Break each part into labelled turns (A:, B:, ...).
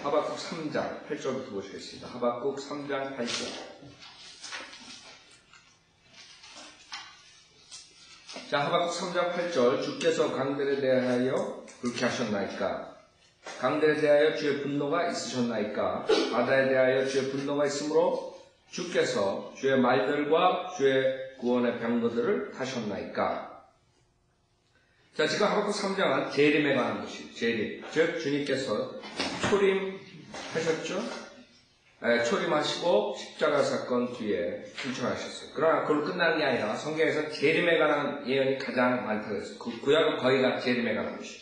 A: 하박국 3장 8절부터 보시겠습니다. 하박국 3장 8절. 자, 하박국 3장 8절. 주께서 강들에 대하여 불쾌 하셨나이까? 강들에 대하여 주의 분노가 있으셨나이까? 바다에 대하여 주의 분노가 있으므로 주께서 주의 말들과 주의 구원의 병거들을 타셨나이까? 자, 지금 하박국 3장은 재림에 관한 것이에요. 재림. 즉, 주님께서 초림하셨죠? 초림하시고 십자가 사건 뒤에 승천하셨어요. 그러나 그걸로 끝나는 게 아니라 성경에서 재림에 관한 예언이 가장 많다고 했어요. 구약은 거의 다 재림에 관한 것이에요.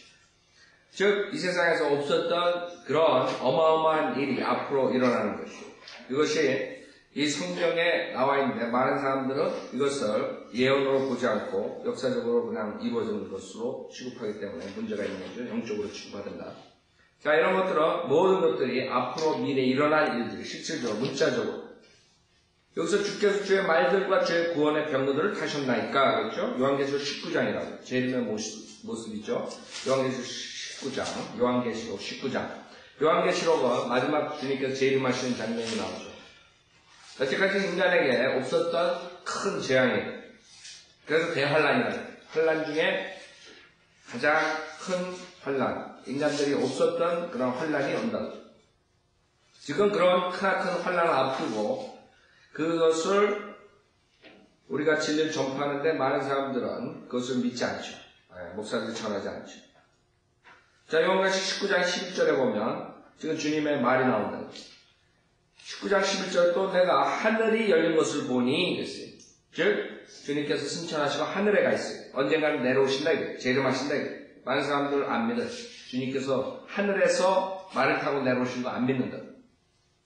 A: 즉, 이 세상에서 없었던 그런 어마어마한 일이 앞으로 일어나는 것이에요. 이것이 이 성경에 나와 있는데 많은 사람들은 이것을 예언으로 보지 않고 역사적으로 그냥 이루어지는 것으로 취급하기 때문에 문제가 있는 거죠. 영적으로 취급하든가. 자, 이런 것들은 모든 것들이 앞으로 미래에 일어날 일들이 실질적으로 문자적으로 여기서 주께서 주의 말들과 주의 구원의 병거들을 타셨나이까 그렇죠? 요한계시록 19장이라고 재림의 모습이죠. 요한계시록 19장. 요한계시록은 마지막 주님께서 재림하시는 장면이 나오죠. 여태까지 인간에게 없었던 큰 재앙이에요. 그래서 대환란이라는 환란 중에 가장 큰 환란, 인간들이 없었던 그런 환란이 온다. 지금 그런 크나큰 환란을 앞두고 그것을 우리가 진리를 전파하는데 많은 사람들은 그것을 믿지 않죠. 목사들이 전하지 않죠. 자, 요한계시록 19장 11절에 보면 지금 주님의 말이 나온다. 19장 11절 또 내가 하늘이 열린 것을 보니 그랬어요. 즉 주님께서 승천하시고 하늘에 가 있어요. 언젠가는 내려오신다 이거예요. 재림하신다 이거예요. 많은 사람들 안 믿어요. 주님께서 하늘에서 말을 타고 내려오신 거 안 믿는다.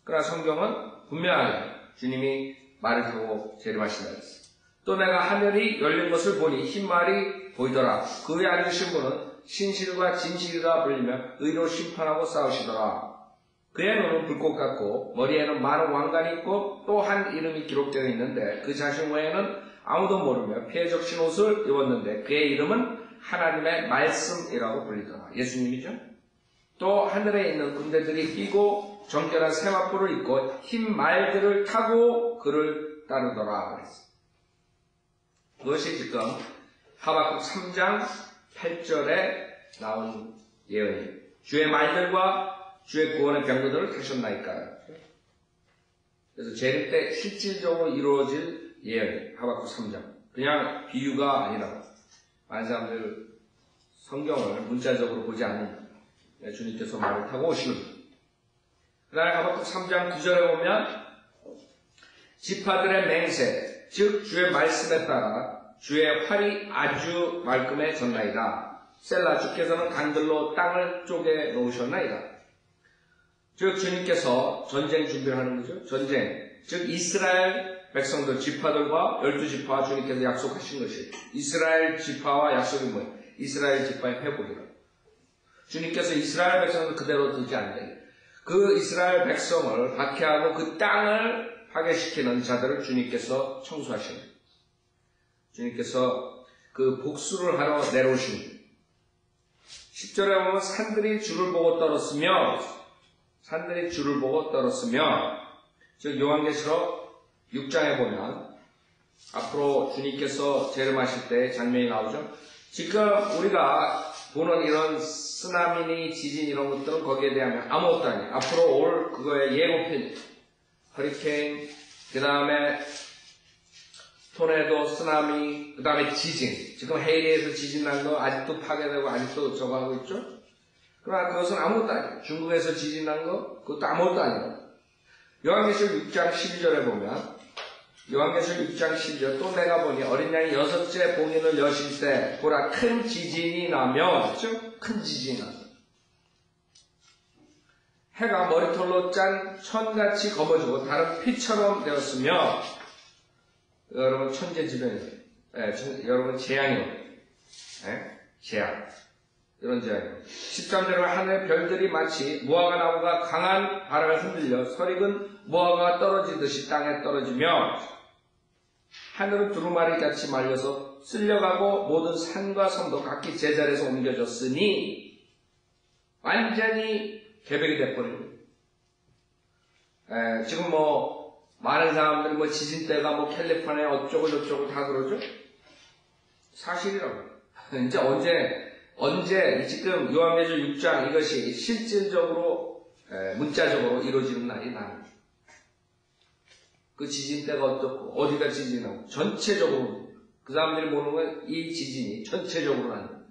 A: 그러나 성경은 분명하게 주님이 말을 타고 재림하신다 그랬어요. 또 내가 하늘이 열린 것을 보니 흰 말이 보이더라. 그 위에 앉으신 분은 신실과 진실이라 불리며 의로 심판하고 싸우시더라. 그의 눈은 불꽃 같고 머리에는 많은 왕관이 있고 또 한 이름이 기록되어 있는데 그 자신 외에는 아무도 모르며 피에 적신 옷을 입었는데 그의 이름은 하나님의 말씀이라고 불리더라. 예수님이죠. 또 하늘에 있는 군대들이 뛰고 정결한 세마포를 입고 흰 말들을 타고 그를 따르더라 그랬어요. 그것이 지금 하박국 3장 8절에 나온 예언이에요. 주의 말들과 주의 구원의 병거들을 타셨나이까. 그래서 재림 때 실질적으로 이루어질 예언이 하박국 3장. 그냥 비유가 아니라 많은 사람들 성경을 문자적으로 보지 않는다. 주님께서 말을 타고 오시는 것. 그 다음에 하박국 3장 9절에 보면 지파들의 맹세, 즉 주의 말씀에 따라 주의 활이 아주 말끔해졌나이다. 셀라 주께서는 강들로 땅을 쪼개 놓으셨나이다. 즉 주님께서 전쟁 준비를 하는 거죠. 전쟁. 즉 이스라엘 백성들 지파들과 12지파와 주님께서 약속하신 것이에요. 이스라엘 지파와 약속이 뭐예요? 이스라엘 지파의 회복이라. 주님께서 이스라엘 백성을 그대로 두지 않는다. 그 이스라엘 백성을 박해하고 그 땅을 파괴시키는 자들을 주님께서 청소하시는 거예요. 주님께서 그 복수를 하러 내려오신 거예요. 10절에 보면 산들이 주를 보고 떨었으며 즉 요한계시록 6장에 보면 앞으로 주님께서 재림하실 때 장면이 나오죠. 지금 우리가 보는 이런 쓰나미니 지진 이런 것들은 거기에 대하면 아무것도 아니에요. 앞으로 올 그거의 예고편, 허리케인, 그 다음에 토네도, 쓰나미, 그 다음에 지진. 지금 헤이리에서 지진 난 거 아직도 파괴되고 아직도 저거 하고 있죠. 그러나 그것은 아무것도 아니에요. 중국에서 지진 난 거, 그것도 아무것도 아니에요. 요한계시록 6장 12절에 보면, 요한계시록 6장 12절, 또 내가 보니 어린 양이 6째 봉인을 여실 때, 보라, 큰 지진이 나며, 즉, 큰 지진이 나며, 해가 머리털로 짠 천같이 검어지고 다른 피처럼 되었으며, 여러분, 천재지변이에요. 여러분, 재앙이에요. 재앙. 이런 재앙이에요. 13절에 하늘의 별들이 마치 무화과 나무가 강한 바람에 흔들려 설익은 무화과가 떨어지듯이 땅에 떨어지며 하늘은 두루마리 같이 말려서 쓸려가고 모든 산과 섬도 각기 제자리에서 옮겨졌으니 완전히 개벽이 돼버린 거예요. 지금 뭐 많은 사람들이 뭐 지진대가 뭐 캘리포니아 어쩌고 저쩌고 다 그러죠? 사실이라고. 이제 언제 지금 요한계시록 6장 이것이 실질적으로 문자적으로 이루어지는 날이 나는 그 지진대가 어떻고 어디가 지진하고 전체적으로 그 사람들이 보는 건 이 지진이 전체적으로 나는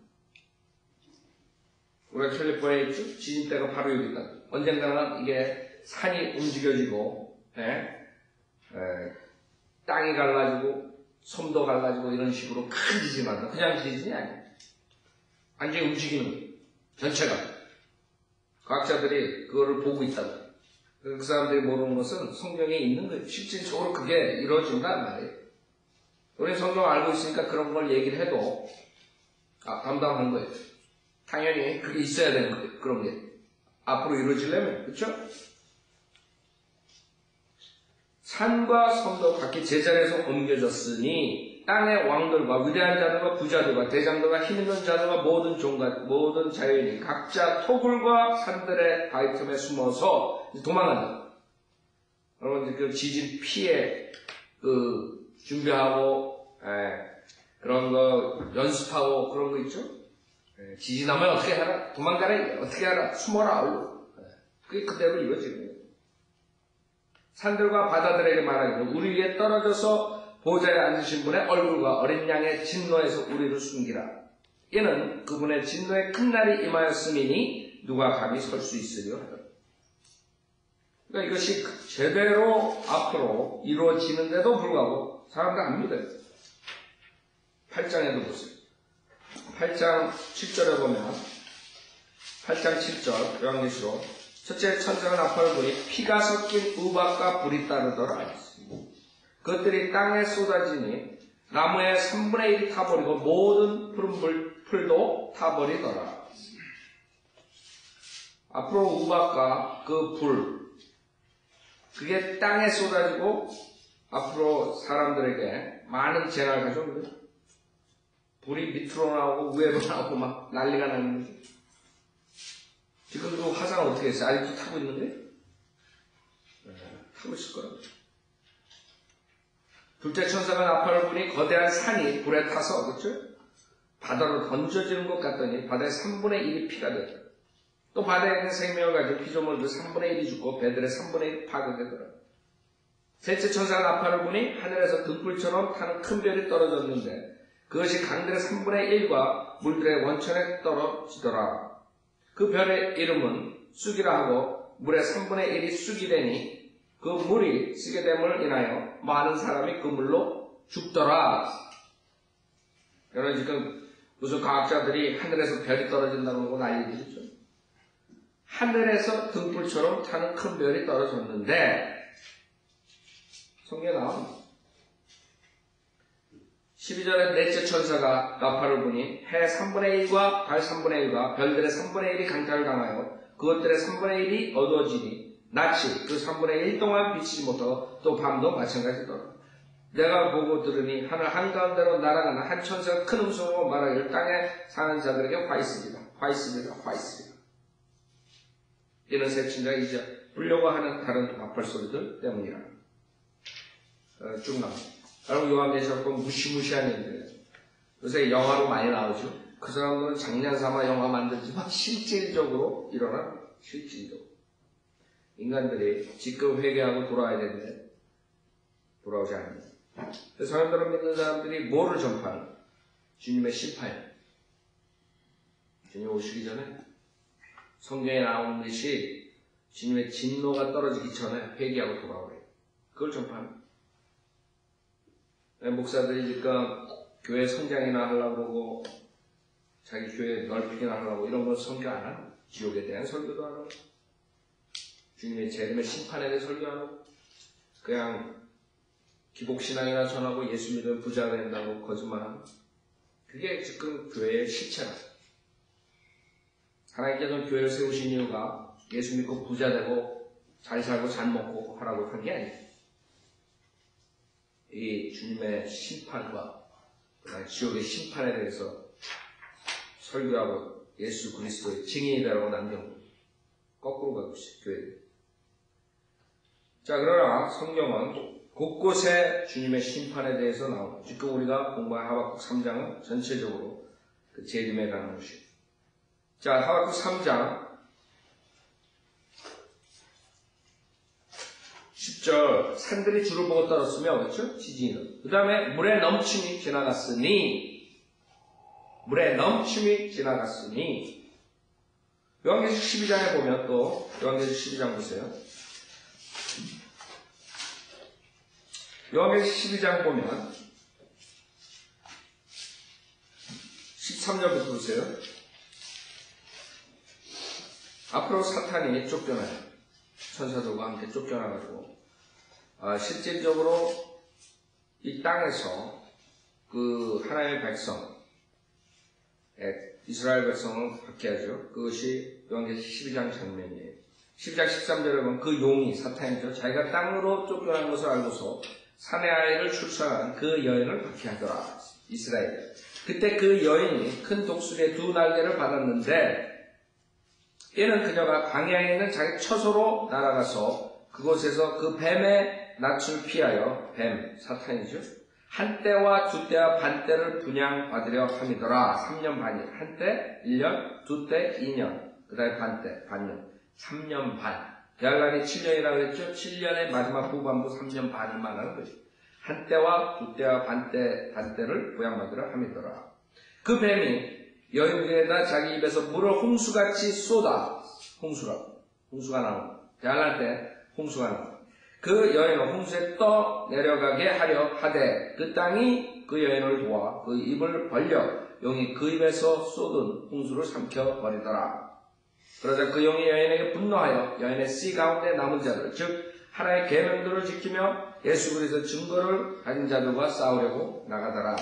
A: 우리가 캘리포니아에 있죠? 지진대가 바로 여기다. 언젠가는 이게 산이 움직여지고 땅이 갈라지고 섬도 갈라지고 이런 식으로 큰 지진이 난다. 그냥 지진이 아니에요. 완전히 움직이는 거예요. 전체가. 과학자들이 그거를 보고 있다고. 그 사람들이 모르는 것은 성경에 있는 거예요. 실질적으로 그게 이루어진단 말이에요. 우리는 성경 알고 있으니까 그런 걸 얘기를 해도 감당하는 거예요. 당연히 그게 있어야 되는 거예요. 그런 게. 앞으로 이루어지려면. 그렇죠? 산과 섬도 각기 제자리에서 옮겨졌으니 땅의 왕들과 위대한 자들과 부자들과 대장들과 힘있는 자들과 모든 종과 모든 자연이 각자 토굴과 산들의 바위 틈에 숨어서 도망간다. 여러분 그 지진 피해 준비하고 그런 거 연습하고 그런 거 있죠? 지진하면 어떻게 하라? 도망가라? 어떻게 하라? 숨어라 얼른. 그게 그대로 이루어지는 거예요. 산들과 바다들에게 말하기를 우리 위에 떨어져서 보좌에 앉으신 분의 얼굴과 어린 양의 진노에서 우리를 숨기라. 이는 그분의 진노의 큰 날이 임하였음이니 누가 감히 설 수 있으려 하더라. 그러니까 이것이 제대로 앞으로 이루어지는데도 불구하고 사람들 안 믿어요. 8장에도 보세요. 8장 7절에 보면 8장 7절 요한계시록 첫째 천사가 나팔을 부니 피가 섞인 우박과 불이 따르더라. 그것들이 땅에 쏟아지니 나무의 3분의 1이 타버리고 모든 푸른 풀도 타버리더라. 앞으로 우박과 그 불, 그게 땅에 쏟아지고 앞으로 사람들에게 많은 재난을 가져옵니다. 불이 밑으로 나오고 위로 나오고 막 난리가 나는 거죠. 지금 그 화상 어떻게 했어요? 아직도 타고 있는데? 타고 있을 거라고. 둘째 천사가 나팔을 부니 거대한 산이 불에 타서, 그렇죠? 바다로 던져지는 것 같더니 바다의 3분의 1이 피가 됐다. 또 바다에 있는 생명을 가진 피조물들 3분의 1이 죽고 배들의 3분의 1이 파괴되더라. 셋째 천사가 나팔을 부니 하늘에서 등불처럼 타는 큰 별이 떨어졌는데 그것이 강들의 3분의 1과 물들의 원천에 떨어지더라. 그 별의 이름은 쑥이라 하고 물의 3분의 1이 쑥이 되니 그 물이 쓰게 됨을 인하여 많은 사람이 그 물로 죽더라. 여러분 지금 무슨 과학자들이 하늘에서 별이 떨어진다는 거 난리죠. 하늘에서 등불처럼 타는 큰 별이 떨어졌는데 성경에 나옵니다. 12절에 넷째 천사가 나팔을 부니 해 3분의 1과 달 3분의 1과 별들의 3분의 1이 강타를 당하여 그것들의 3분의 1이 어두워지니 낮이 그 3분의 1 동안 비치지 못하고 또 밤도 마찬가지더라. 내가 보고 들으니 하늘 한가운데로 날아가는 한 천사가 큰 음성으로 말하기를 땅에 사는 자들에게 화 있습니다. 화 있습니다. 화 있습니다. 이는 새 천사가 이제 불려고 하는 다른 나팔 소리들 때문이라. 쭉 나옵니다. 여러분 요한계시록 보면 무시무시한 일이에요. 요새 영화로 많이 나오죠. 그 사람들은 장난삼아 영화 만들지만 실질적으로 일어나 실질적으로 인간들이 지금 회개하고 돌아와야 되는데 돌아오지 않습니다. 그래서 사람들은 믿는 사람들이 뭐를 전파하는 거예요? 주님의 심판이에요. 주님 오시기 전에 성경에 나오는 것이 주님의 진노가 떨어지기 전에 회개하고 돌아오래요. 그걸 전파하는 거예요. 목사들이 지금 교회 성장이나 하려고 그러고 자기 교회 넓히기나 하려고 이런 건 설교 안 하고 지옥에 대한 설교도 안 하고 주님의 재림의 심판에 대해 설교 안 하고 그냥 기복신앙이나 전하고 예수 믿으면 부자가 된다고 거짓말하고 그게 지금 교회의 실체라. 하나님께서는 교회를 세우신 이유가 예수 믿고 부자 되고 잘 살고 잘 먹고 하라고 한 게 아니에요. 이 주님의 심판과 지옥의 심판에 대해서 설교하고 예수 그리스도의 증인이다라고 남겨놓고 거꾸로 가고 있어요. 교회를. 자, 그러나 성경은 곳곳에 주님의 심판에 대해서 나옵니다. 지금 우리가 공부한 하박국 3장은 전체적으로 그 재림에 관한 것이에요. 자, 하박국 3장 10절, 산들이 주를 보고 떨었으며, 그렇죠? 지진이. 그 다음에 물의 넘침이 지나갔으니, 요한계시록 12장에 보면 또, 요한계시록 12장 보세요. 요한계시록 12장 보면, 13절부터 보세요. 앞으로 사탄이 쫓겨나요. 천사들과 함께 쫓겨나가지고 실질적으로 이 땅에서 그 하나님의 백성, 이스라엘 백성을 박해하죠. 그것이 요한계시록 12장 장면이에요. 12장 13절에 보면 그 용이 사탄이죠. 자기가 땅으로 쫓겨난 것을 알고서 사내 아이를 출산한 그 여인을 박해하더라. 이스라엘. 그때 그 여인이 큰 독수리의 2날개를 받았는데 얘는 그녀가 광야에 있는 자기 처소로 날아가서 그곳에서 그 뱀의 낯을 피하여, 뱀, 사탄이죠. 한때와 두때와 반때를 분양받으려 함이더라. 3년 반이. 한때 1년, 두때 2년, 그 다음에 반때, 반년. 3년 반. 대할란이 7년이라고 그랬죠. 7년의 마지막 후반부 3년 반을 말하는 거죠. 한때와 두때와 반때를 분양받으려 함이더라. 그 뱀이 여인들에다 자기 입에서 물을 홍수같이 쏟아. 홍수가 나오는. 대할란 때 홍수가 나오는. 그 여인을 홍수에 떠 내려가게 하려 하되 그 땅이 그 여인을 도와 그 입을 벌려 용이 그 입에서 쏟은 홍수를 삼켜버리더라. 그러자 그 용이 여인에게 분노하여 여인의 씨 가운데 남은 자들, 즉 하나의 계명들을 지키며 예수 그리스도 증거를 가진 자들과 싸우려고 나가더라.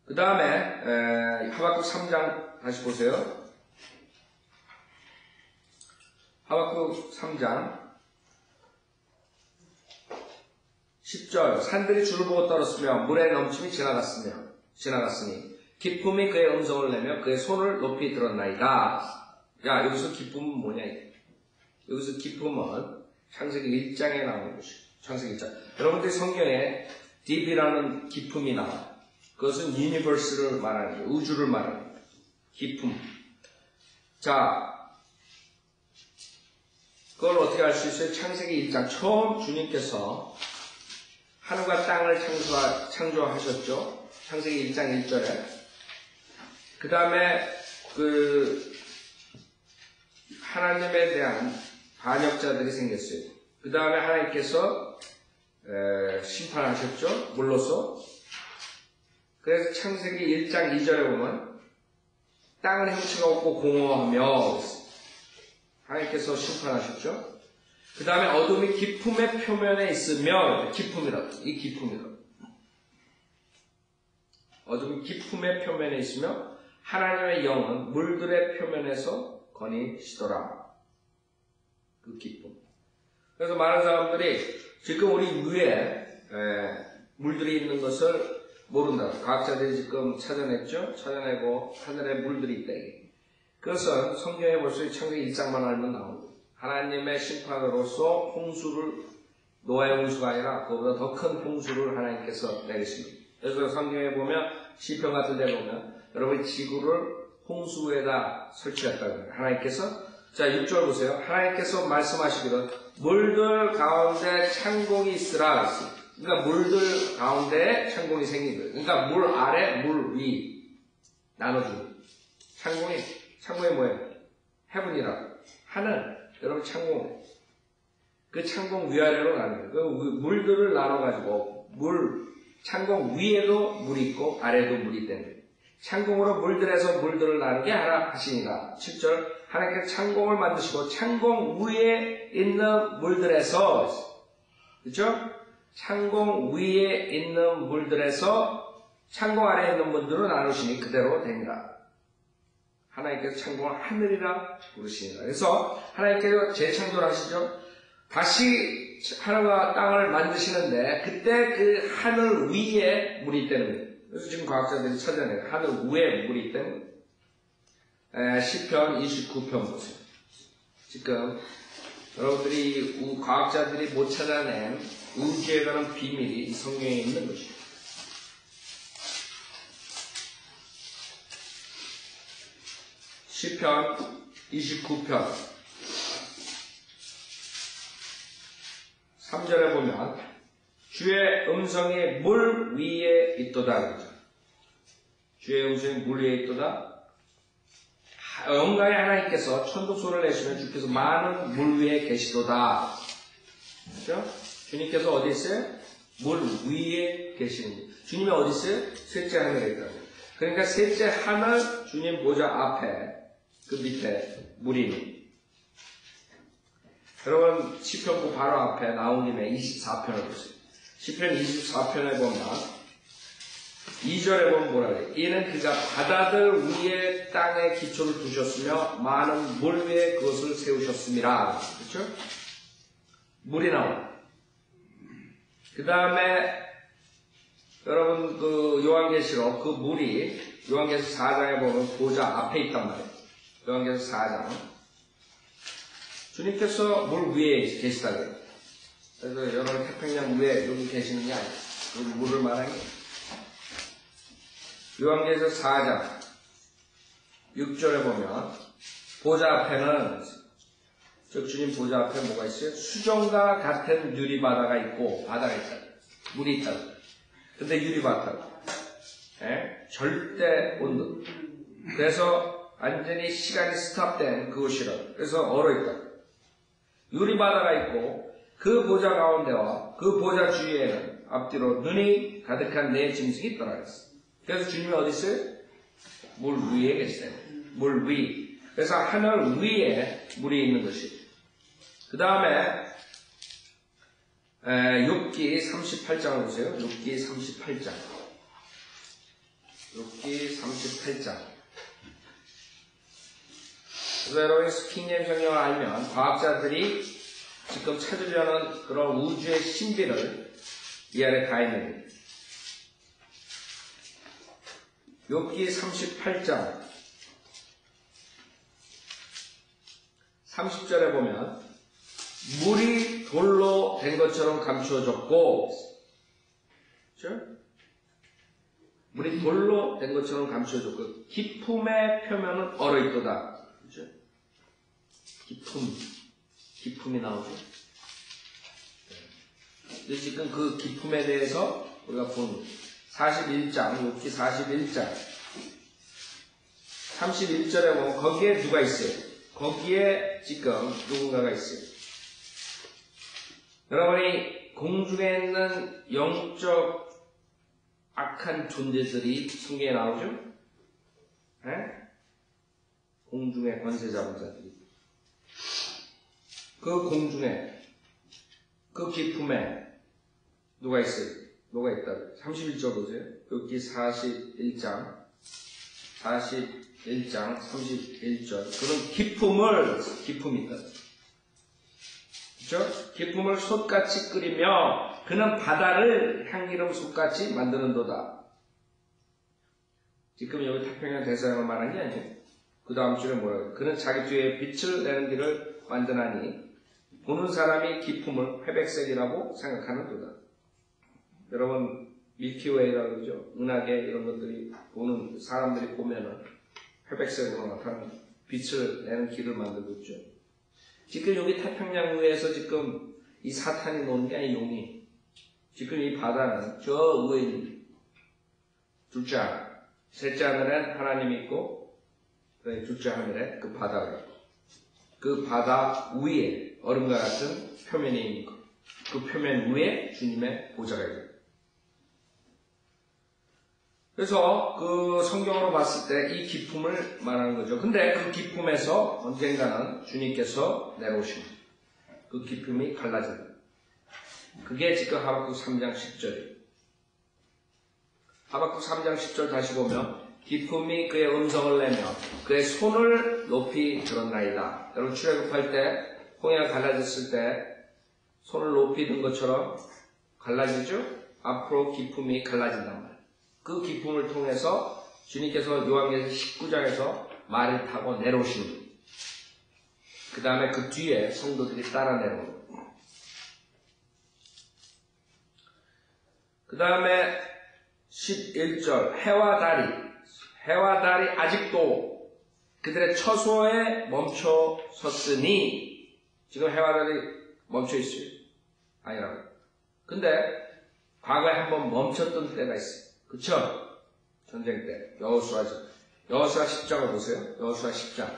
A: 그 다음에 하박국 3장 다시 보세요. 하박국 3장 10절, 산들이 주를 보고 떨었으며 물의 넘침이 지나갔으니 기쁨이 그의 음성을 내며 그의 손을 높이 들었나이다. 야, 여기서 기쁨은 뭐냐? 여기서 기쁨은 창세기 1장에 나오는 것이에요. 창세기 1장. 여러분들이 성경에 딥이라는 기쁨이 나와요. 그것은 유니버스를 말하는 거예요. 우주를 말하는 거예요. 기쁨. 자, 그걸 어떻게 알 수 있어요? 창세기 1장. 처음 주님께서 하늘과 땅을 창조하셨죠. 창세기 1장 1절에. 그 다음에 하나님에 대한 반역자들이 생겼어요. 그 다음에 하나님께서 심판하셨죠. 물로서. 그래서 창세기 1장 2절에 보면 땅은 형체가 없고 공허하며 하나님께서 심판하셨죠. 그 다음에 어둠이 기품의 표면에 있으며 이 기품이라고. 어둠이 기품의 표면에 있으며 하나님의 영은 물들의 표면에서 거니시더라. 그 기쁨. 그래서 많은 사람들이 지금 우리 위에 물들이 있는 것을 모른다. 과학자들이 지금 찾아내고 하늘에 물들이 있다. 그것은 성경에 벌써 창세기 1장만 알면 나오고 하나님의 심판으로서 노아의 홍수가 아니라 그보다 더 큰 홍수를 하나님께서 내리십니다. 그래서 성경에 보면 시편 같은 데 보면 여러분 지구를 홍수 위에다 설치했다고 해요. 하나님께서. 자, 6절 보세요. 하나님께서 말씀하시기를 물들 가운데 찬공이 있으라 했어요. 그러니까 물들 가운데 찬공이 생긴 거예요. 그러니까 물 아래, 물 위 나눠주는. 창공이 뭐예요? 해븐이라. 하늘. 여러분 창공. 그 창공 위아래로 나눠요. 그 물들을 나눠가지고 창공 위에도 물이 있고 아래에도 물이 있다는 거예요. 창공으로 물들에서 물들을 나누게 하라 하시니라. 7절. 하나님께서 창공을 만드시고 창공 위에 있는 물들에서, 그렇죠? 창공 위에 있는 물들에서 창공 아래에 있는 물들을 나누시니 그대로 되니라. 하나님께서 창공을 하늘이라 부르시니라. 그래서 하나님께서 재창조를 하시죠. 다시 하늘과 땅을 만드시는데 그때 그 하늘 위에 물이 있다는 거예요. 그래서 지금 과학자들이 찾아내요. 하늘 위에 물이 있다는 거예요. 시편 29편 보세요. 지금 여러분들이 과학자들이 못 찾아낸 우주에 관한 비밀이 이 성경에 있는 것입니다. 시편 29편 3절에 보면 주의 음성이 물 위에 있도다 그러죠. 주의 음성이 물 위에 있도다. 영광의 하나님께서 천국소를 내시면 주께서 많은 물 위에 계시도다. 그렇죠? 주님께서 어디 있어요? 물 위에 계시는. 주님이 어디 있어요? 셋째 하늘에 있다고. 그러니까 셋째 하늘 주님 보좌 앞에 그 밑에 물이 있는. 여러분 시편구 바로 앞에 나온 김에 24편을 보세요. 시편 24편에 보면 2절에 보면 뭐라 그래요? 이는 그가 바다들 위에 땅에 기초를 두셨으며 많은 물 위에 그것을 세우셨습니다. 그렇죠? 물이 나와요. 그 다음에 여러분 그 요한계시록 그 물이 요한계시록 4장에 보면 보좌 앞에 있단 말이에요. 요한계시록 4장 주님께서 물 위에 계시다 그래요. 그래서 여러분 태평양 위에 여기 계시는 게 아니에요. 그 물을 말하는 게 요한계시록 4장 6절에 보면 보좌 앞에는 즉 주님 보좌 앞에 뭐가 있어요? 수정과 같은 유리바다가 있고 바다가 있다. 물이 있다. 근데 유리바다고 절대 온도. 그래서 완전히 시간이 스탑된 그곳이라. 그래서 얼어있다. 유리바다가 있고 그 보좌 가운데와 그 보좌 주위에는 앞뒤로 눈이 가득한 네 짐승이 있더라 그랬어. 그래서 주님이 어디 있어요? 물 위에 계시대요. 물 위. 그래서 하늘 위에 물이 있는 것이. 그 다음에 욥기 38장을 보세요. 욥기 38장. 욥기 38장. 그래서 여러분이 스킹님 성경을 알면 과학자들이 지금 찾으려는 그런 우주의 신비를 이 안에 다 있는 거예요. 욥기 38장 30절에 보면 물이 돌로 된 것처럼 감추어졌고 그렇죠? 물이 돌로 된 것처럼 감추어졌고 기품의 표면은 얼어있도다. 그렇죠? 기품이 나오죠. 근데 지금 그 기품에 대해서 우리가 본 41장, 욥기 41장 31절에 보면 거기에 누가 있어요? 거기에 지금 누군가가 있어요. 여러분이 공중에 있는 영적 악한 존재들이 성경에 나오죠? 네? 공중의 권세 잡은 자들이 그 공중에 그 기품에 누가 있어요? 누가 있다? 31절 보세요. 욥기 41장 31절 그런 기품이 있다. 그렇죠? 기품을 솥같이 끓이며 그는 바다를 향기름 솥같이 만드는도다. 지금 여기 태평양 대서양을 말한 게 아니에요. 그 다음 줄에 뭐라고? 그는 자기 뒤에 빛을 내는 길을 만드나니 보는 사람이 기품을 회백색이라고 생각하는도다. 여러분 밀키웨이라고 그러죠. 은하계 이런 것들이 보는 사람들이 보면은 회백색으로 나타나는 빛을 내는 길을 만들고 있죠. 지금 여기 태평양 위에서 지금 이 사탄이 노는 게 아니라 용이. 지금 이 바다는 저 위에 있는 둘째 하늘, 셋째 하늘엔 하나님이 있고 둘째 하늘에 그 바다가 있고 그 바다 위에 얼음과 같은 표면이 있는 것. 그 표면 위에 주님의 보좌가 있고 그래서 그 성경으로 봤을 때 이 기품을 말하는 거죠. 근데 그 기품에서 언젠가는 주님께서 내려오십니다. 그 기품이 갈라진다. 그게 지금 하박국 3장 10절이에요. 하박국 3장 10절 다시 보면 기품이 그의 음성을 내며 그의 손을 높이 들었나이다. 여러분 출애굽할 때 홍해가 갈라졌을 때 손을 높이 든 것처럼 갈라지죠? 앞으로 기품이 갈라진단 말이에요. 그 기쁨을 통해서 주님께서 요한계시록 19장에서 말을 타고 내려오시는 거예요. 그 다음에 그 뒤에 성도들이 따라 내려오는. 그 다음에 11절 해와 달이 아직도 그들의 처소에 멈춰 섰으니 지금 해와 달이 멈춰 있어요. 아니라고. 근데 과거에 한번 멈췄던 때가 있어요. 그쵸? 전쟁 때 여호수아 10장을 보세요. 여호수아 10장.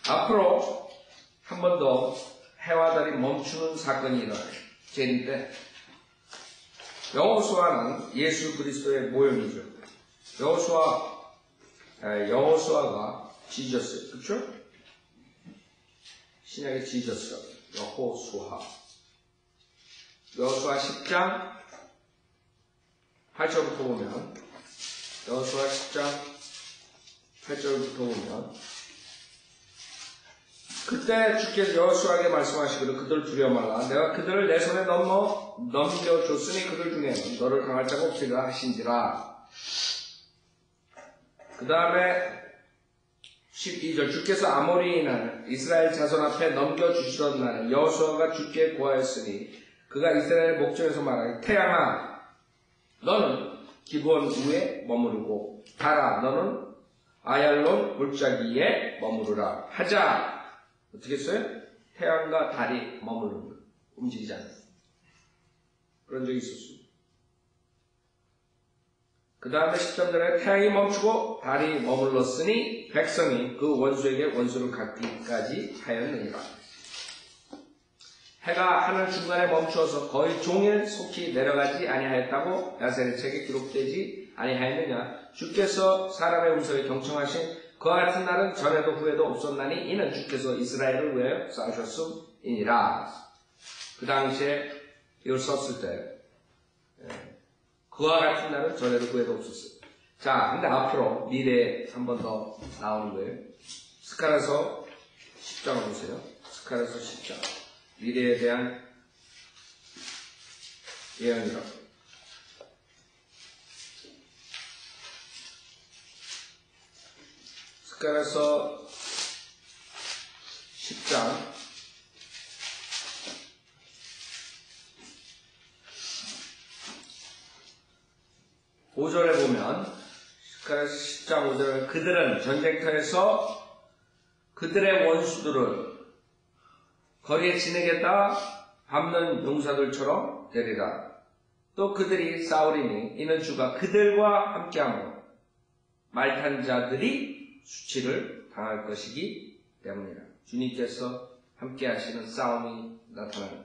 A: 앞으로 한 번 더 해와 달이 멈추는 사건이 일어나요. 재림 때. 여호수아는 예수 그리스도의 모형이죠. 여호수아가 지졌어요. 그쵸? 신약의 지졌어. 여호수아 10장 8절부터 보면 여호수아 10장 8절부터 보면 그때 주께서 여호수아에게 말씀하시기를 그들 두려워 말라. 내가 그들을 내 손에 넘겨줬으니 그들 중에는 너를 당할 자가 없으리라 하신지라. 그 다음에 12절 주께서 아모리인을 이스라엘 자손 앞에 넘겨주시던 날에 여호수아가 주께 구하였으니 그가 이스라엘 목전에서 말하기 태양아 너는 기브온 위에 머무르고 달아 너는 아얄론 골짜기에 머무르라 하자. 어떻게 했어요? 태양과 달이 머무르는 거예요. 움직이지 않아요. 그런 적이 있었어요. 그 다음에 13절에 태양이 멈추고 달이 머물렀으니 백성이 그 원수에게 원수를 갚기까지 하였느니라. 해가 하늘 중간에 멈추어서 거의 종일 속히 내려가지 아니하였다고 야셀의 책에 기록되지 아니하였느냐. 주께서 사람의 음성에 경청하신 그와 같은 날은 전에도 후에도 없었나니 이는 주께서 이스라엘을 위하여 쌓으셨음이니라. 그 당시에 이걸 썼을 때 그와 같은 날은 전에도 후에도 없었어요. 자, 근데 앞으로 미래에 한 번 더 나오는 거예요. 스가랴서 10장을 보세요. 스가랴서 10장. 미래에 대한 예언이라고. 스가랴서 10장 5절에 보면 스가랴서 10장 5절에 그들은 전쟁터에서 그들의 원수들을 거리에 지내겠다 밟는 용사들처럼 되리라. 또 그들이 싸우리니 이는 주가 그들과 함께하므로 말탄 자들이 수치를 당할 것이기 때문이라. 주님께서 함께하시는 싸움이 나타납니다.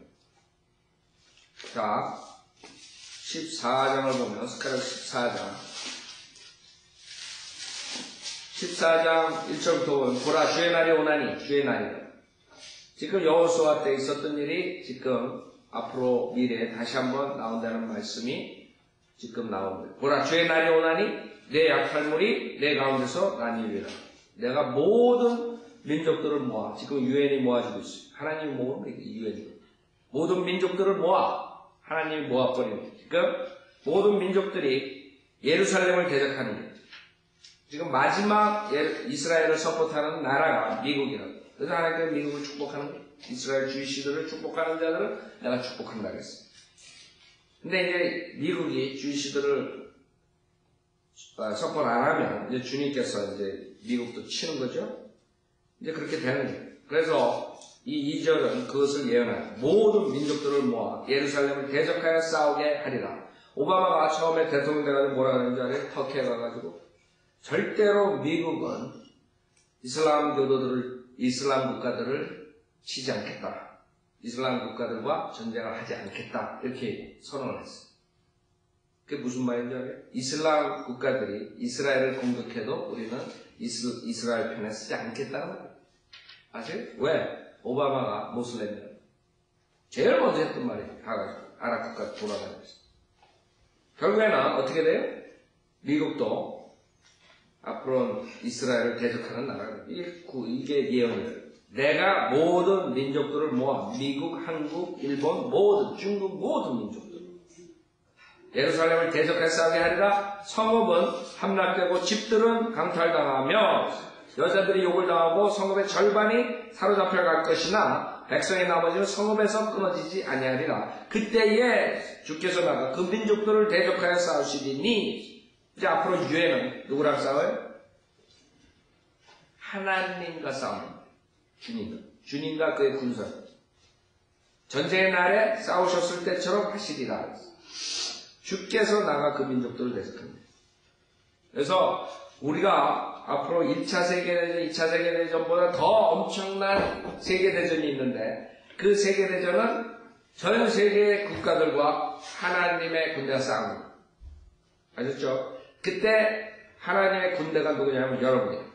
A: 자, 14장을 보면 스가랴서 14장 1절부터 보면 보라 주의 날이 오나니 주의 날이다. 지금 여호수아 때 있었던 일이 지금 앞으로 미래에 다시 한번 나온다는 말씀이 지금 나옵니다. 보라 주의 날이 오나니 내 약탈물이 내 가운데서 나뉘리라. 내가 모든 민족들을 모아 지금 유엔이 모아주고 있어요. 하나님이 모으는 게 유엔이고 모든 민족들을 모아 하나님이 모아버리는 거예요. 지금 모든 민족들이 예루살렘을 대적하는 거예요. 지금 마지막 이스라엘을 서포트하는 나라가 미국이라고. 그래서 하나님께서 미국을 축복하는 거예요. 이스라엘 주이시들을 축복하는 자들은 내가 축복한다 그랬어요. 근데 이제 미국이 주이시들을 서포트 안 하면 이제 주님께서 이제 미국도 치는 거죠. 이제 그렇게 되는 거예요. 그래서 이 2절은 그것을 예언하여 모든 민족들을 모아 예루살렘을 대적하여 싸우게 하리라. 오바마가 처음에 대통령 돼가지고 뭐라 그러는지 알아요? 터키에 가가지고 절대로 미국은 이슬람 국가들을 치지 않겠다. 이슬람 국가들과 전쟁을 하지 않겠다. 이렇게 선언을 했어요. 그게 무슨 말인지 알아요? 이슬람 국가들이 이스라엘을 공격해도 우리는 이스라엘 편에 서지 않겠다는 말이에요. 아세요? 왜? 오바마가 모슬렘이에요. 제일 먼저 했던 말이에요. 가가지고 아랍 국가 돌아다니면서. 결국에는 어떻게 돼요? 미국도 앞으로는 이스라엘을 대적하는 나라가 이게 예언이에요. 내가 모든 민족들을 모아 미국, 한국, 일본, 모든 중국 모든 민족들 예루살렘을 대적해 싸우게 하리라. 성읍은 함락되고 집들은 강탈당하며 여자들이 욕을 당하고 성읍의 절반이 사로잡혀 갈 것이나 백성의 나머지는 성읍에서 끊어지지 아니하리라. 그때에 주께서 나가 그 민족들을 대적하여 싸우시리니, 이제 앞으로 유해는 누구랑 싸워요? 하나님과 싸웁니다. 주님과 그의 군사. 전쟁의 날에 싸우셨을 때처럼 하시리라. 주께서 나가 그 민족들을 대적합니다. 그래서 우리가 앞으로 1차 세계대전, 2차 세계대전보다 더 엄청난 세계대전이 있는데, 그 세계대전은 전 세계 국가들과 하나님의 군대가 싸웁니다. 아셨죠? 그때 하나님의 군대가 누구냐면 여러분이에요.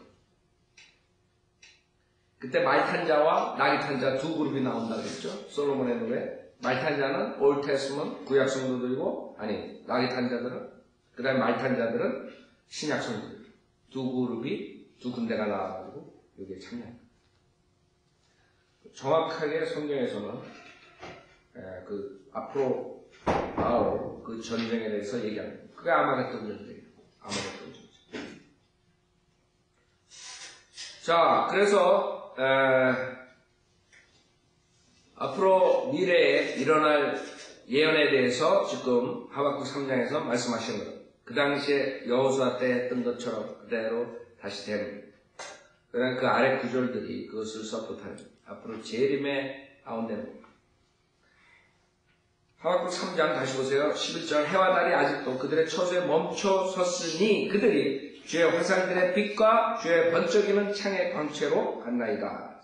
A: 그때 말 탄 자와 나귀 탄 자 두 그룹이 나온다고 했죠. 솔로몬의 노래. 말 탄 자는 올테스먼 구약 성도들이고, 아니 나귀 탄 자들은, 그 다음에 말 탄 자들은 신약 성도들. 두 그룹이, 두 군대가 나와가지고 여기에 참여합니다. 정확하게 성경에서는 그 앞으로 나올 그 전쟁에 대해서 얘기합니다. 그게 아마겟돈 전쟁이에요. 아마겟돈 전쟁. 자, 그래서 앞으로 미래에 일어날 예언에 대해서 지금 하박국 3장에서 말씀하시는 거예요. 그 당시에 여호수아 때 했던 것처럼 그대로 다시 되는. 그러나 그 아래 구절들이 그것을 서포트하는. 앞으로 재림에 나온다는 겁니다. 하박국 3장 다시 보세요. 11절. 해와 달이 아직도 그들의 처소에 멈춰 섰으니 그들이 주의 화살들의 빛과 주의 번쩍이는 창의 광채로 갔나이다.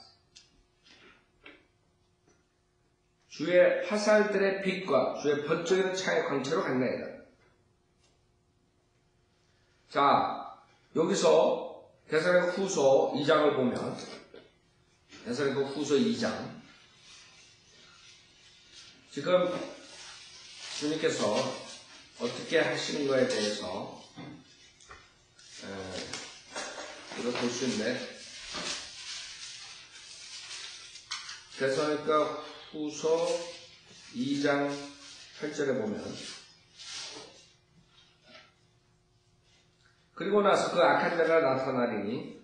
A: 주의 화살들의 빛과 주의 번쩍이는 창의 광채로 갔나이다. 자, 여기서 데살로니가 후서 2장을 보면, 데살로니가 후서 2장, 지금 주님께서 어떻게 하시는 거에 대해서 우리가 볼 수 있는데, 데살로니가 후서 2장 8절에 보면, 그리고 나서 그 악한 자가 나타나리니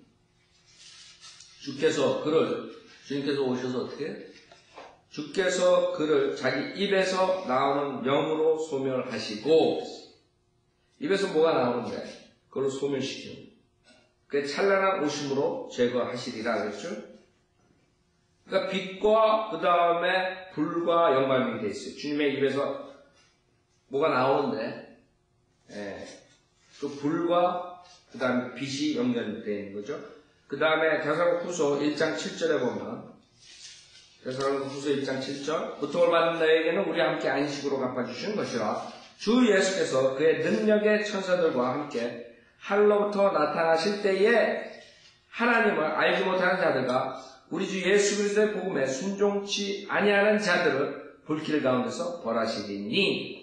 A: 주님께서 오셔서 어떻게? 주께서 그를 자기 입에서 나오는 영으로 소멸하시고, 입에서 뭐가 나오는데 그걸 소멸시키는, 그게 찬란한 오심으로 제거하시리라 그랬죠? 그러니까 빛과 그 다음에 불과 연관이 되어 있어요. 주님의 입에서 뭐가 나오는데, 그 불과 그 다음에 빛이 연결되어 있는 거죠. 그 다음에 데살로니가 후서 1장 7절에 보면, 데살로니가 후서 1장 7절, 고통을 받는 너에게는 우리와 함께 안식으로 갚아주시는 것이라 주 예수께서 그의 능력의 천사들과 함께 하늘로부터 나타나실 때에 하나님을 알지 못하는 자들과 우리 주 예수 그리스도의 복음에 순종치 아니하는 자들을 불길 가운데서 벌하시리니,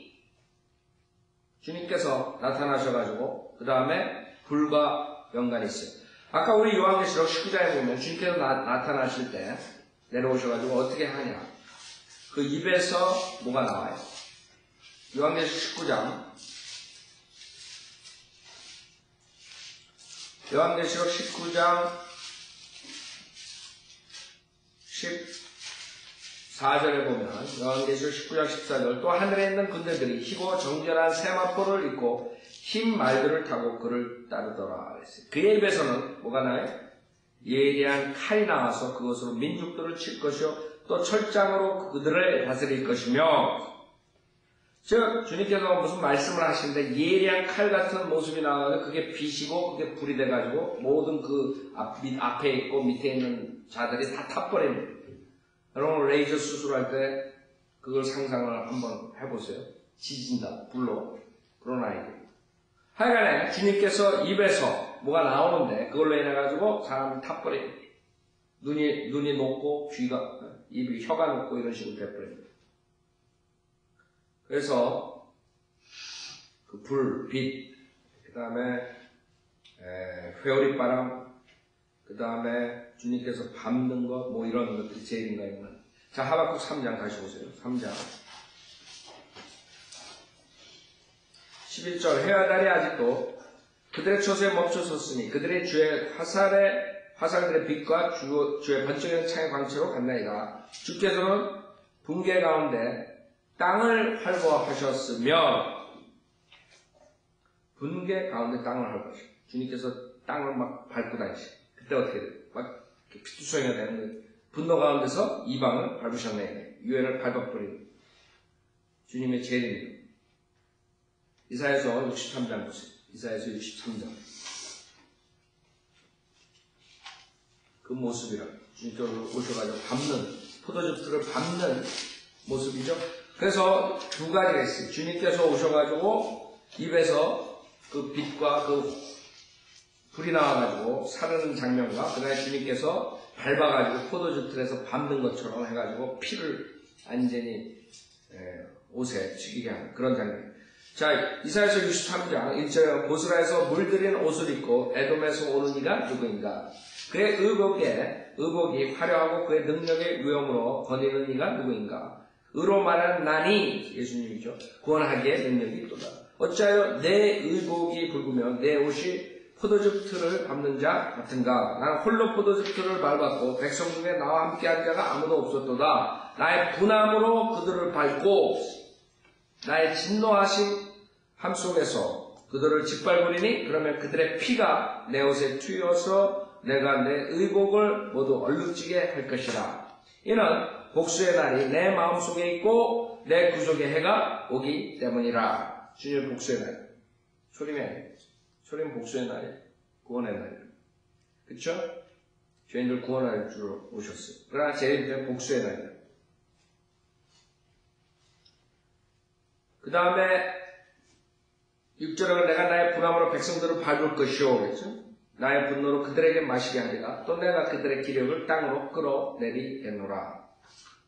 A: 주님께서 나타나셔가지고 그 다음에 불과 연관이 있어요. 아까 우리 요한계시록 19장에 보면 주님께서 나타나실 때 내려오셔가지고 어떻게 하냐, 그 입에서 뭐가 나와요? 요한계시록 19장, 요한계시록 19장 14절에 보면, 요한계시록 19장 14절, 또 하늘에 있는 군대들이 희고 정결한 세마포를 입고 흰 말들을 타고 그를 따르더라 그랬어요. 그의 입에서는 뭐가 나요? 예리한 칼이 나와서 그것으로 민족들을 칠 것이요 또 철장으로 그들을 다스릴 것이며, 즉 주님께서 무슨 말씀을 하시는데 예리한 칼 같은 모습이 나와서 그게 빛이고 그게 불이 돼가지고 모든 그 앞에 있고 밑에 있는 자들이 다 타버립니다. 여러분 레이저 수술할 때 그걸 상상을 한번 해보세요. 지진다, 불로. 그런 아이들. 하여간에 주님께서 입에서 뭐가 나오는데 그걸로 인해가지고 사람이 타버립니다. 눈이 녹고 입이 혀가 녹고 이런 식으로 돼버립니다. 그래서 그 불, 빛, 그 다음에 회오리바람, 그 다음에 주님께서 밟는 것, 뭐 이런 것들이 제일인가 있는. 자, 하박국 3장 다시 보세요. 3장 11절. 해와 달이 아직도 그들의 처소에 멈춰섰으니 그들의 주의 화살의 화살들의 빛과 주의 번쩍이는 창의 광채로 간나이다. 주께서는 붕괴 가운데 땅을 활보하셨으며 분개 가운데 땅을 활보하셨. 주님께서 땅을 막 밟고 다니시. 그때 어떻게 돼요? 막 피투성이가 되는 거예요. 분노 가운데서 이방을 밟으셨네. 유엔을 밟아버리는 주님의 재림입니다. 이사야서 63장 보세요. 이사야서 63장. 그 모습이라. 주님께서 오셔가지고 밟는, 포도즙들을 밟는 모습이죠. 그래서 두 가지가 있어요. 주님께서 오셔가지고 입에서 그 빛과 그 불이 나와가지고 사르는 장면과 그 다음에 주님께서 밟아가지고 포도주 틀에서 밟는 것처럼 해가지고 피를 완전히 옷에 튀기게 하는 그런 장면. 자, 이사야서 63장 1절에 보스라에서 물들인 옷을 입고 에돔에서 오는 이가 누구인가? 그의 의복이 화려하고 그의 능력의 위엄으로 거니는 이가 누구인가? 의로 말하는 나니 예수님이죠. 구원하기에 능력이 있도다. 어찌하여 내 의복이 붉으면 내 옷이 포도즙 틀을 밟는 자 같은가? 나는 홀로 포도즙 틀을 밟았고 백성 중에 나와 함께한 자가 아무도 없었도다. 나의 분함으로 그들을 밟고 나의 진노하심 함 속에서 그들을 짓밟으리니 그러면 그들의 피가 내 옷에 튀어서 내가 내 의복을 모두 얼룩지게 할 것이라. 이는 복수의 날이 내 마음속에 있고 내 구속의 해가 오기 때문이라. 주님의 복수의 날. 초림 복수의 날이에요. 구원의 날이에요. 그쵸? 죄인들 구원할 줄로 오셨어요. 그러나 재림은 복수의 날이에요. 그 다음에 6절에 내가 나의 분함으로 백성들을 밟을 것이오. 그랬죠? 나의 분노로 그들에게 마시게 하리라. 또 내가 그들의 기력을 땅으로 끌어내리겠노라.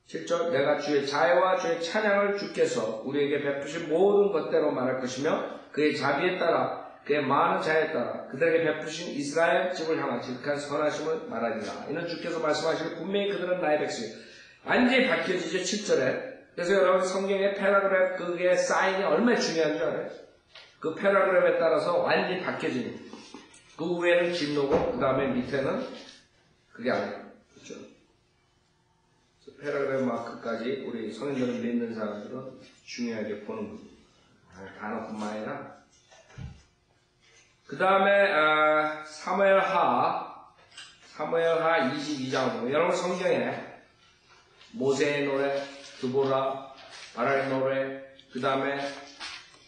A: 7절 내가 주의 자애와 주의 찬양을 주께서 우리에게 베푸신 모든 것대로 말할 것이며 그의 자비에 따라 그의 많은 자애에 따라 그들에게 베푸신 이스라엘 집을 향한 지극한 선하심을 말하리라. 이는 주께서 말씀하시길 분명히 그들은 나의 백성이요. 완전히 밝혀지죠. 7절에. 그래서 여러분 성경의 패러그래프 그게 사인이 얼마나 중요한 줄 알아요? 그 패러그래프에 따라서 완전히 밝혀집니다. 그 위에는 진노고 그 다음에 밑에는 그게 아니에요. 그렇죠? 패러그래프 마크까지 우리 성인들을 믿는 사람들은 중요하게 보는 겁니다. 단어뿐만 아니라 그 다음에 사무엘하 22장으로 여러분 성경에 모세의 노래, 드보라, 바랄의 노래, 그 다음에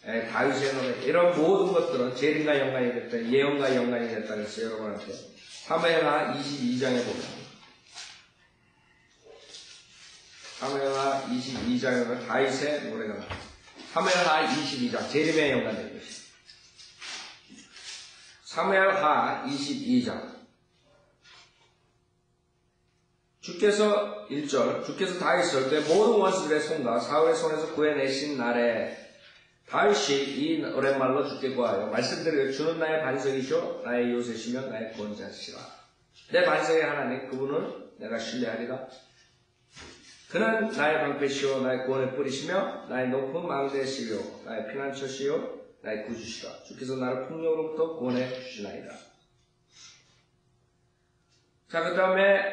A: 다윗의 노래 이런 모든 것들은 재림과 연관이 됐다, 예언과 연관이 됐다 그랬어요. 여러분한테 사무엘하 22장에 보면 사무엘하 22장에 보면 다윗의 노래가 나와요. 사무엘하 22장 재림에 연관된 것이죠. 사무엘하 22장 주께서 1절 주께서 다윗을 그의 모든 원수들의 손과 사울의 손에서 구해내신 날에 다윗이 이 노랫말로 주께 구하여 말씀드려 주는 나의 반석이시오 나의 요새시며 나의 구원자시라. 내 반석의 하나님 그분을 내가 신뢰하리라. 그는 나의 방패시오 나의 구원의 뿌리시며 나의 높은 망대시요 나의 피난처시요 나의 구주시라. 주께서 나를 폭력으로부터 구원해 주시나이다. 자, 그 다음에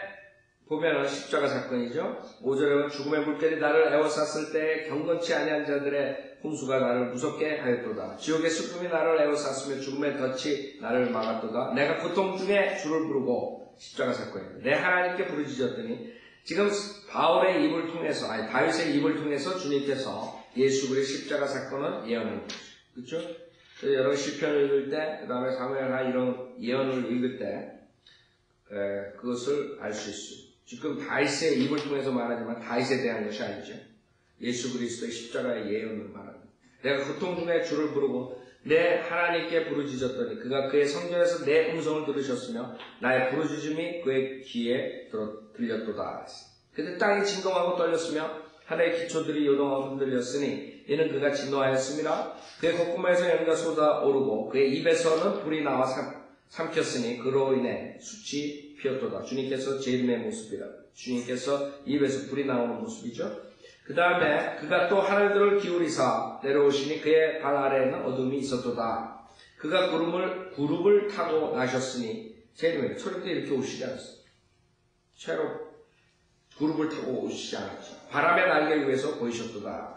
A: 보면은 십자가 사건이죠. 5절에 죽음의 물결이 나를 에워쌌을 때 경건치 아니한 자들의 홍수가 나를 무섭게 하였도다. 지옥의 슬픔이 나를 에워쌌으며 죽음의 덫이 나를 막았도다. 내가 고통 중에 주를 부르고 십자가 사건입니다. 내 하나님께 부르짖었더니 지금 바울의 입을 통해서 다윗의 입을 통해서 주님께서 예수 그리스도의 십자가 사건을 예언하는 거죠. 그렇죠? 여러 시편을 읽을 때, 그 다음에 사무엘하 이런 예언을 읽을 때 그것을 알 수 있어요. 지금 다윗의 입을 통해서 말하지만 다윗에 대한 것이 아니죠. 예수 그리스도의 십자가의 예언을 말합니다. 내가 고통 중에 주를 부르고 내 하나님께 부르짖었더니 그가 그의 성전에서 내 음성을 들으셨으며 나의 부르짖음이 그의 귀에 들렸도다. 그때 땅이 진동하고 떨렸으며 하늘의 기초들이 요동하고 흔들렸으니 이는 그가 진노하였음이라. 그의 콧구멍에서 연기가 쏟아오르고 그의 입에서는 불이 나와 삼켰으니 그로 인해 숯이 피었도다. 주님께서 재림의 모습이라. 주님께서 입에서 불이 나오는 모습이죠. 그 다음에 그가 또 하늘들을 기울이사 내려오시니 그의 발 아래에는 어둠이 있었도다. 그가 구름을 타고 나셨으니 재림이에요. 초대 때 이렇게 오시지 않았어요. 채로 그룹을 타고 오시지 않았죠. 바람의 날개 위에서 보이셨도다.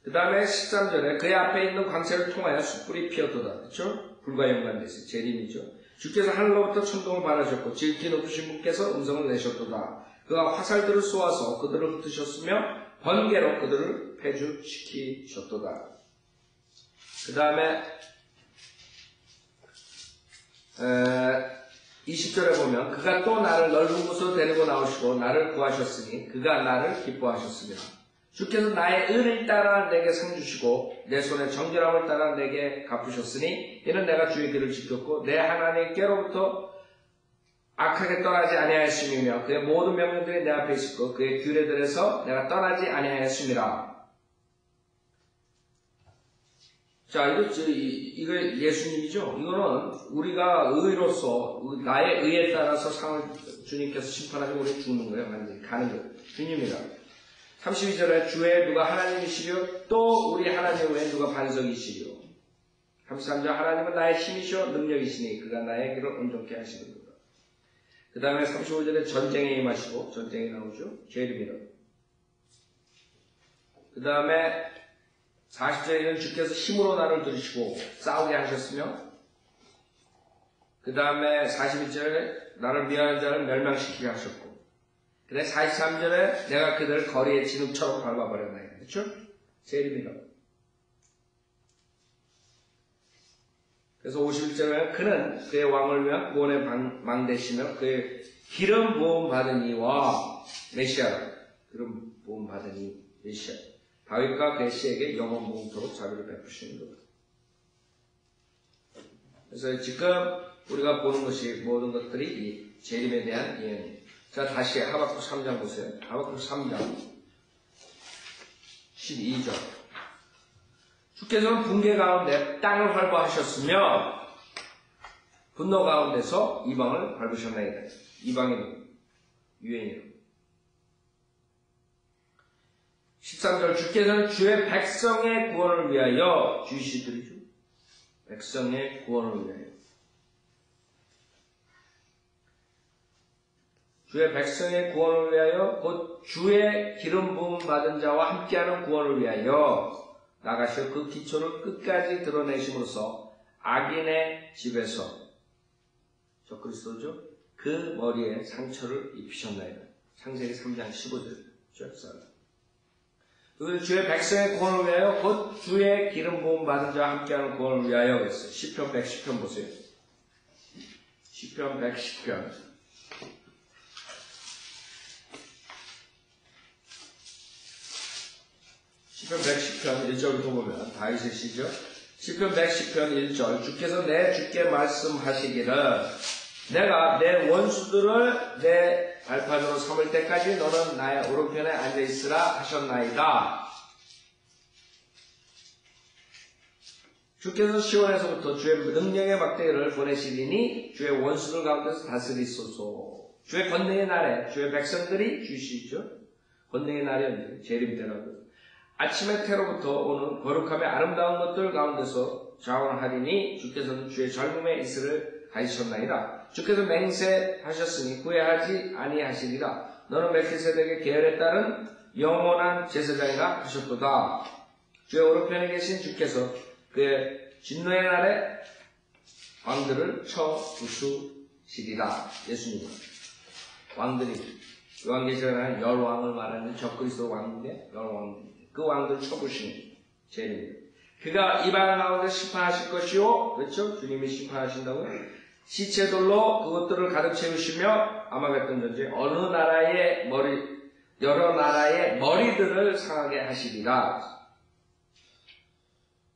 A: 그 다음에 13절에 그의 앞에 있는 광채를 통하여 숯불이 피었도다. 그렇죠? 불과 연관됐어요. 재림이죠. 주께서 하늘로부터 천둥을 발하셨고 지극히 높으신 분께서 음성을 내셨도다. 그가 화살들을 쏘아서 그들을 흩으셨으며 번개로 그들을 폐주시키셨도다. 그 다음에 20절에 보면 그가 또 나를 넓은 곳으로 데리고 나오시고 나를 구하셨으니 그가 나를 기뻐하셨습니다. 주께서 나의 의를 따라 내게 상 주시고 내 손의 정결함을 따라 내게 갚으셨으니 이는 내가 주의 길을 지켰고 내 하나님께로부터 악하게 떠나지 아니하였음이며 그의 모든 명령들이 내 앞에 있었고 그의 규례들에서 내가 떠나지 아니하였음이라. 자, 이거 예수님이죠. 이거는 우리가 의로서 나의 의에 따라서 상을 주님께서 심판하시고 우리 죽는 거예요. 완전히 가는 거예요. 주님이라. 32절에 주의 누가 하나님이시려 또 우리 하나님 외에 누가 반석이시려. 33절 하나님은 나의 힘이시오 능력이시니 그가 나의 길을 온전케 하시는도다. 그 다음에 35절에 전쟁에 임하시고 전쟁이 나오죠. 재림이라. 그 다음에 40절에는 주께서 힘으로 나를 들이시고 싸우게 하셨으며 그 다음에 41절에 나를 미워하는 자를 멸망시키게 하셨고 그래 43절에 내가 그들을 거리에 진흙처럼 밟아버렸나요. 그렇죠? 재림이라. 그래서 51절에 그는 그의 왕을 위한 구원의 망대시며 그의 기름 부음 받은 이와 메시아라. 기름 부음 받은 이 메시아. 다윗과 그의 씨에게 영원 무궁토록 자비를 베푸시는 것. 그래서 지금 우리가 보는 것이 모든 것들이 이 재림에 대한 예언이에요. 자, 다시 하박국 3장 보세요. 하박국 3장 12절. 주께서는 붕괴 가운데 땅을 활보하셨으며 분노 가운데서 이방을 밟으셨나이다. 이방인 유행이요. 13절 주께서는 주의 백성의 구원을 위하여 주시들이죠. 백성의 구원을 위하여 주의 백성의 구원을 위하여 곧 주의 기름 부음 받은 자와 함께하는 구원을 위하여 나가셔 그 기초를 끝까지 드러내심으로써 악인의 집에서 저 그리스도죠. 그 머리에 상처를 입히셨나이다. 창세기 3장 15절 그리고 주의 백성의 구원을 위하여 곧 주의 기름 부음 받은 자와 함께하는 구원을 위하여 그랬어요. 시편 110편 보세요. 시편 110편 시편 110편 1절부터 보면 다윗의 시죠. 시편 110편 1절 주께서 내 주께 말씀하시기를 내가 내 원수들을 내 발판으로 삼을 때까지 너는 나의 오른편에 앉아있으라 하셨나이다. 주께서 시온에서부터 주의 능력의 막대기를 보내시리니 주의 원수들 가운데서 다스리소서. 주의 권능의 날에 주의 백성들이 주시죠. 권능의 날이 언제? 재림 때라고. 아침의 태로부터 오는 거룩함의 아름다운 것들 가운데서 자원하리니 주께서는 주의 젊음의 이슬을 가지셨나이다. 주께서 맹세하셨으니 후회하지 아니하시리라. 너는 멜키세덱의 계열에 따른 영원한 제사장이라 하셨도다. 주의 오른편에 계신 주께서 그의 진노의 날에 왕들을 쳐 부수시리라. 예수님은 왕들이 요한계시록에 열왕을 말하는 적그리스도 왕국의 열왕 그 왕들을 쳐부시는 죄입니다. 그가 이방 가운데 심판하실 것이요. 그렇죠? 주님이 심판하신다고요. 시체들로 그것들을 가득 채우시며 아마겟돈 전쟁 어느 나라의 여러 나라의 머리들을 상하게 하시리라.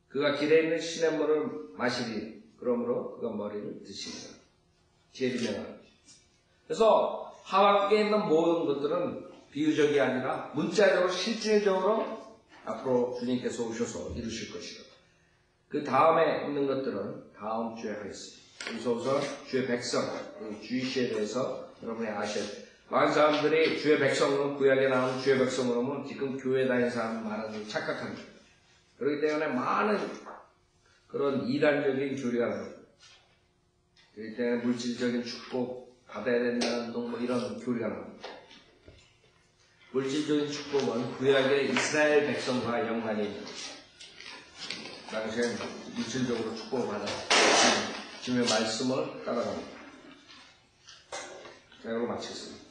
A: 그가 길에 있는 시냇물을 마시리. 그러므로 그가 머리를 드시리라. 재림의 그래서 하박국에 있는 모든 것들은 비유적이 아니라 문자적으로 실질적으로 앞으로 주님께서 오셔서 이루실 것이다. 그 다음에 있는 것들은 다음 주에 하겠습니다. 그래서 우선 주의 백성, 주의시에 대해서 여러분이 아셔야 돼요. 많은 사람들이 주의 백성으로 구약에 나오는 주의 백성으로는 지금 교회 다니는 사람 말하는 착각합니다. 그렇기 때문에 많은 그런 이단적인 교리가 나옵니다. 이때는 물질적인 축복 받아야 된다는 뭐 이런 교리가 나옵니다. 물질적인 축복은 구약의 이스라엘 백성과 연관이 있는 당시엔 물질적으로 축복을 받았습니다. 주님의 말씀을 따라갑니다. 자, 이걸로 마치겠습니다.